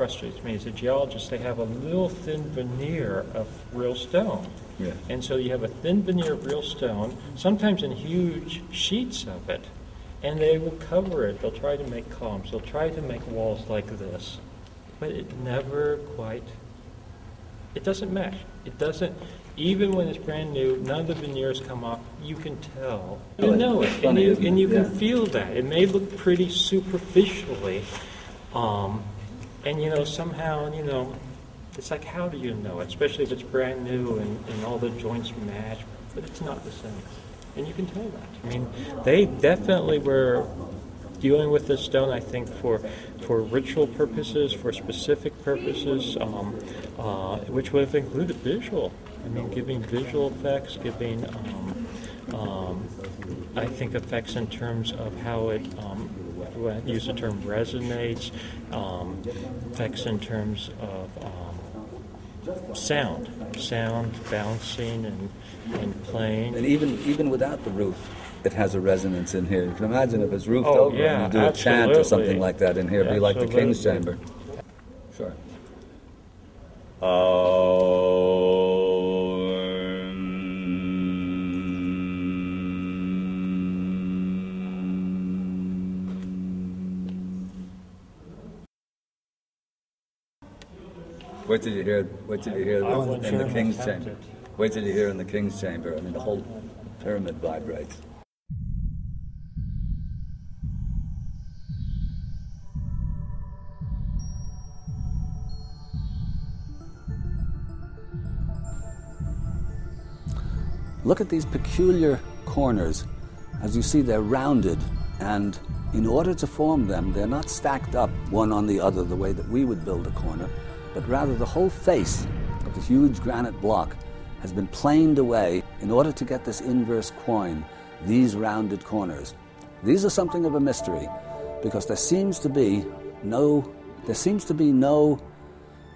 frustrates me as a geologist, they have a little thin veneer of real stone. Yeah. And so you have a thin veneer of real stone, sometimes in huge sheets of it, and they will cover it. They'll try to make columns. They'll try to make walls like this. But it never quite, it doesn't mesh. It doesn't, even when it's brand new, none of the veneers come off. You can tell. You know it, and you can feel that. It may look pretty superficially, and somehow, it's like, how do you know it? Especially if it's brand new and all the joints match, but it's not the same. And you can tell that. I mean, they definitely were dealing with this stone, I think, for ritual purposes, for specific purposes, which would have included visual. I mean, giving visual effects, giving, I think, effects in terms of how it, if we want to use the term, resonates, effects in terms of sound bouncing and playing. And even without the roof, it has a resonance in here. You can imagine if it's roofed over and you do a chant or something like that in here, it'd be like the King's Chamber. Sure. Wait till you hear in the King's Chamber. Wait till you hear in the King's Chamber. I mean, the whole pyramid vibrates. Look at these peculiar corners. As you see, they're rounded, and in order to form them, they're not stacked up one on the other the way that we would build a corner, but rather the whole face of the huge granite block has been planed away in order to get this inverse quoin, these rounded corners. These are something of a mystery, because there seems to be no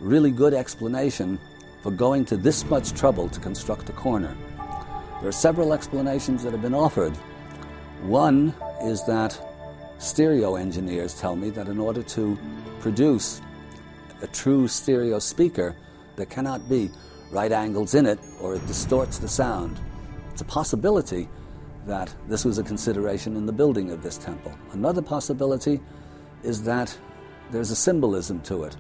really good explanation for going to this much trouble to construct a corner. There are several explanations that have been offered. One is that stereo engineers tell me that in order to produce a true stereo speaker, there cannot be right angles in it or it distorts the sound. It's a possibility that this was a consideration in the building of this temple. Another possibility is that there's a symbolism to it.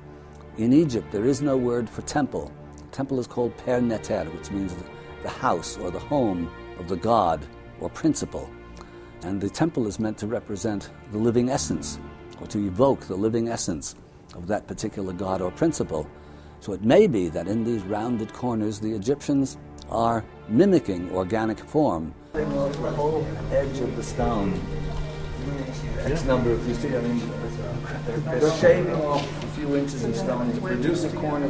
In Egypt, there is no word for temple. The temple is called Per Neter, which means the house or the home of the god or principle. And the temple is meant to represent the living essence, or to evoke the living essence of that particular god or principle. So it may be that in these rounded corners, the Egyptians are mimicking organic form. The whole edge of the stone, X number, if you see, I mean, they're shaving off a few inches of stone to produce a corner